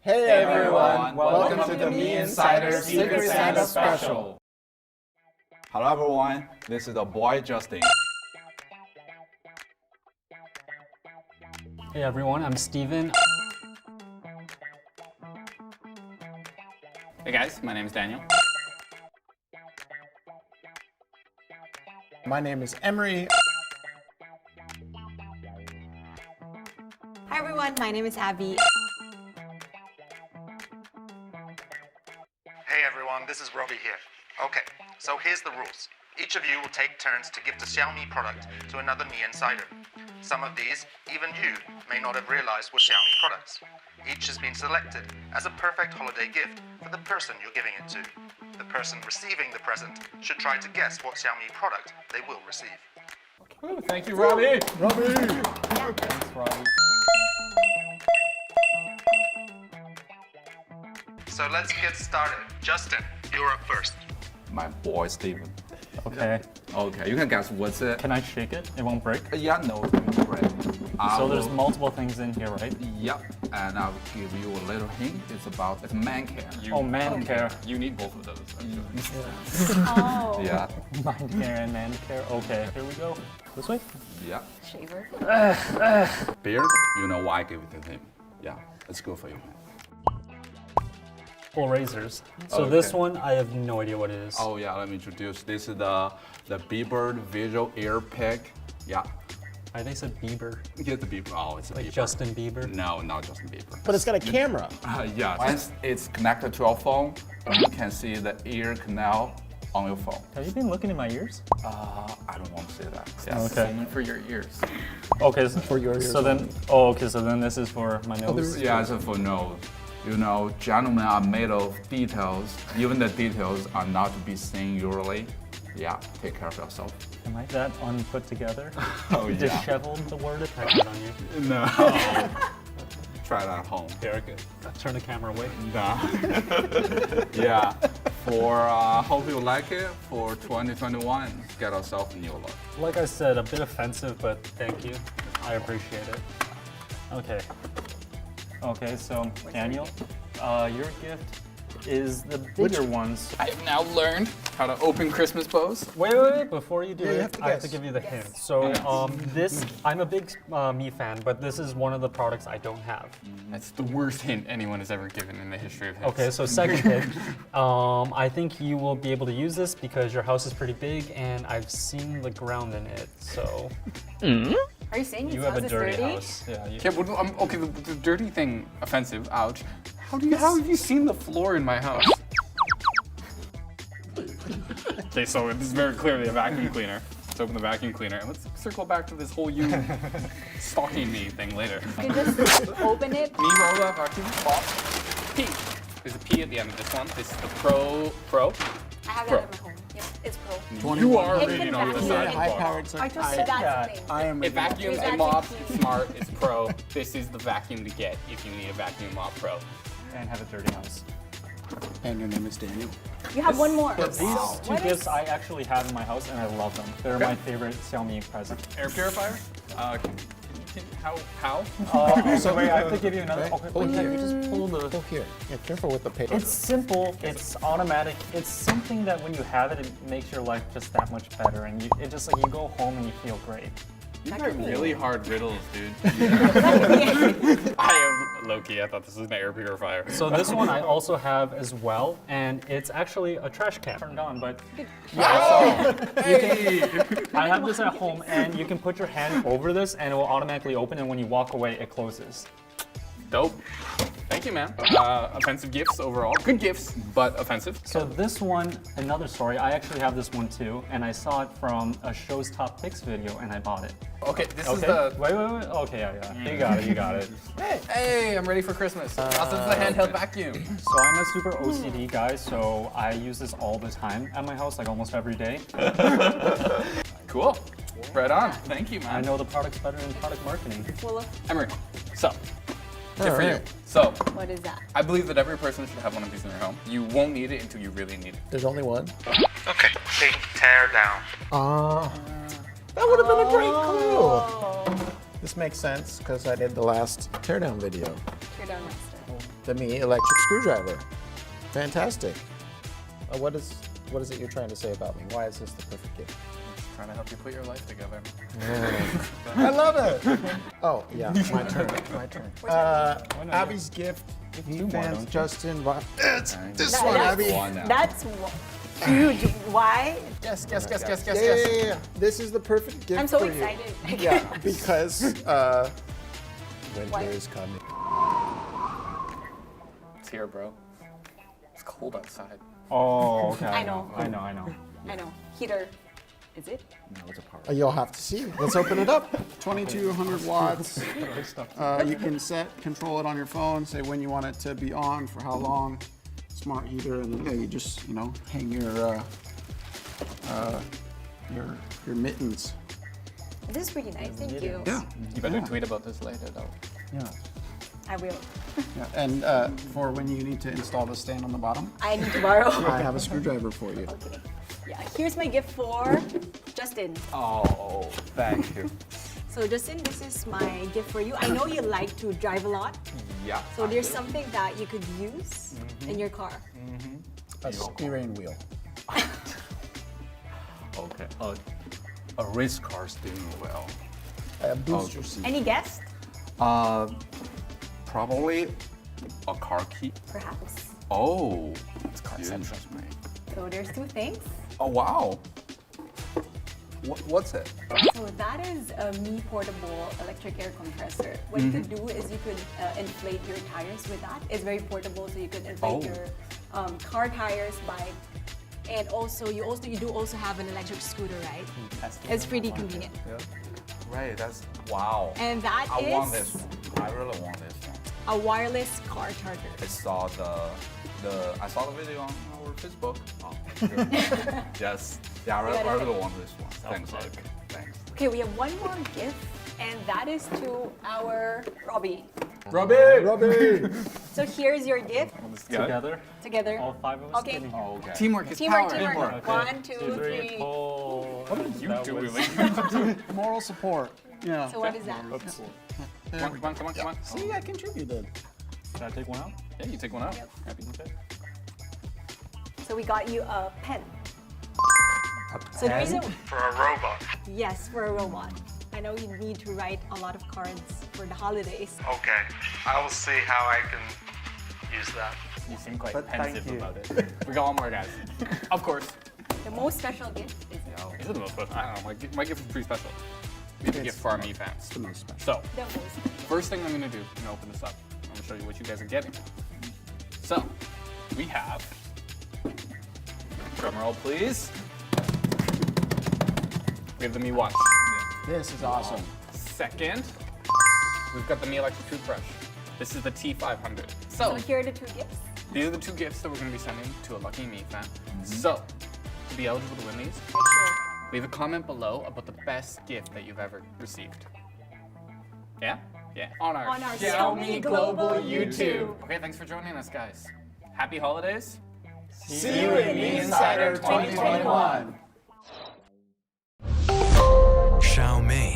Hey everyone, welcome to the Me Insider Secret Santa Special. Hello everyone, this is the boy Justin. Hey everyone, I'm Steven. Hey guys, my name is Daniel. My name is Emery. Hi everyone, my name is Abby. Hey everyone, this is Robbie here. Okay, so here's the rules. Each of you will take turns to gift a Xiaomi product to another Me Insider. Some of these, even you, may not have realized were Xiaomi products. Each has been selected as a perfect holiday gift for the person you're giving it to. The person receiving the present should try to guess what Xiaomi product they will receive. Ooh, thank you, Robbie. Thanks, Robbie. So let's get started. Justin, you're up first. My boy Steven. Okay, Okay, you can guess what's it? can I shake it? It won't break? Yeah, no, it's great. So there's multiple things in here, right? Yep, and I'll give you a little hint. It's man care. Oh, man care. You need both of those, actually. Oh. Yeah, Mind care and man care. Okay, here we go. This way? yeah. Shaver. Beard, you know why I give it to him. Yeah, it's good for you. Full razors. So this Okay. one, I have no idea what it is. Oh yeah, let me introduce. This is the Bieber Visual Ear Pick. Yeah, I think it's a Bieber. get the Bieber. Oh, it's a Like Bieber. Justin Bieber. No, not Justin Bieber. But it's got a camera. Yeah, once it's connected to your phone, you can see the ear canal on your phone. Have you been looking in my ears? I don't want to say that. Yeah. Okay. Same for your ears. Okay, so, For your ears so then, oh, okay, so then this is for my nose. Yeah, it's for nose. You know, gentlemen are made of details. Even the details are not to be seen usually. Yeah, take care of yourself. Am I that unput together? Oh yeah. Disheveled, the word? I got on you. No. Try that at home. Here, turn the camera away. Nah. Yeah. For hope you like it. For 2021, get yourself a new look. Like I said, a bit offensive, but thank you. I appreciate it. Okay. Okay, so Daniel, your gift is the bigger ones. I have now learned how to open Christmas bows. Wait, before you do Yeah, it, you have to I have to guess. give you the hint. So this, I'm a big Me fan, but this is one of the products I don't have. That's the worst hint anyone has ever given in the history of hints. Okay, so second hint, I think you will be able to use this because your house is pretty big and I've seen the ground in it, so. Are you saying You his have a house is dirty dirty? house. Yeah, you, Okay, okay, the dirty thing, offensive, ouch. How have you seen the floor in my house? Okay, so this is very clearly a vacuum cleaner. Let's open the vacuum cleaner and let's circle back to this whole you stalking me thing later. You can just open it. Me roll that vacuum box. P. There's a P at the end of this one. This is the Pro. I have Pro. that at my home. Yep, it's pro. You are It reading can off the vacuum. side It of the can- book. High-powered. I just I- said that's yeah, the thing. I am. It vacuums It's and mops. vacuum. It's smart. It's pro. This is the vacuum to get if you need a vacuum mop pro. and have a dirty house. And your name is Daniel. You have one more. These two What gifts is- I actually have in my house and I love them. They're my favorite Xiaomi present. Air purifier. How? So wait, I have to give you another. Right. Okay, Pull wait, here. you just pull the. Pull here. Yeah, careful with the paper. It's simple. It's automatic. It's something that when you have it, it makes your life just that much better, and it just like you go home and you feel great. You got really hard riddles, dude. I am low-key. I thought this was an air purifier. So this one I also have as well, and it's actually a trash can turned on, but I have this at home, and you can put your hand over this, and it will automatically open, and when you walk away, it closes. Dope. Thank you, man. Offensive gifts overall. Good gifts, but offensive. So this one, another story, I actually have this one too, and I saw it from a Show's Top Picks video, and I bought it. Okay, this is Okay, the. wait. Okay, yeah. You got it. Hey, I'm ready for Christmas. Also, it's the handheld vacuum. So I'm a super OCD guy, so I use this all the time at my house, like almost every day. Cool. Right on. Thank you, man. I know the product's better than product marketing. Full of. Emery. So, good for you. Alright. So, What is that? I believe that every person should have one of these in their home. You won't need it until you really need it. There's only one. Okay, big tear down. That would have been a great clue. This makes sense because I did the last teardown video. Teardown Master. The Mi electric screwdriver. Fantastic. What is it you're trying to say about me? Why is this the perfect gift? Trying to help you put your life together. I love it. Oh yeah, my turn. My turn. Abby's gift. two more, Fans, don't you? Justin. It's this That- one, that's- Abby. One now. That's huge. Why? Guess. Yeah. This is the perfect gift I'm so for excited. you. Yeah, because winter Why? is coming. It's here, bro. It's cold outside. Oh, okay. I know. I know. I know. Heater. Is it? You'll have to see. Let's open it up. 2200 watts. You can control it on your phone. Say when you want it to be on, for how long. Smart heater, and yeah, you just hang your mittens. This is pretty nice. Thank you. Yeah. You better tweet about this later, though. Yeah. I will. Yeah. And for when you need to install the stand on the bottom, I need to borrow. I have a screwdriver for you. Okay. Yeah. Here's my gift for Justin. Oh, thank you. So Justin, this is my gift for you. I know you like to drive a lot, Yeah. so there's something that you could use in your car. A steering wheel. Okay. A race car steering wheel. A booster seat. Any guess? Probably a car key. Perhaps. Oh, It's car you central. interest me. So there's two things. Oh wow. What's it? So that is a Mi portable electric air compressor. What you could do is you could inflate your tires with that. It's very portable, so you could inflate your car tires, bike, and you do also have an electric scooter, right? It's pretty convenient. Right. That's wow. And that I is want this. I really want this one. a wireless car charger. I saw the video on our Facebook. Oh, yes. Yeah, I Yeah, really want this one. Thanks, like. Luke. Thanks. Okay, we have one more gift, and that is to our Robbie. Robbie! So here's your gift Together. All together. five of us. Okay. getting- Oh, okay. Teamwork is Teamwork, power. teamwork. Okay. 1, 2, 3. Pull. What are you That doing? was- Moral support. Yeah. So what is that? Come on. See, I contributed. Should I take one out? Yeah, you take one out. Yep. Happy to take. So we got you a pen. So the reason, For a robot. yes, for a robot. I know you need to write a lot of cards for the holidays. Okay, I will see how I can use that. You seem quite But pensive thank you. about it. We got one more, guys. Of course. The most special gift is Is it the most special? I don't know. My gift is pretty special. We have a gift for our Mi fans. The most special. So, the most special. first thing I'm gonna do, I'm gonna open this up. I'm gonna show you what you guys are getting. So, we have, drum roll please. We have the Mi Watch. This is awesome. Second, we've got the Mi Electric Toothbrush. This is the T500. So here are the two gifts. These are the two gifts that we're gonna be sending to a lucky Mi fan. So, to be eligible to win these, Make sure. leave a comment below about the best gift that you've ever received. Yeah? Yeah. On our Xiaomi Global YouTube. Okay, thanks for joining us, guys. Happy holidays. See you in Mi Insider 2021. Xiaomi.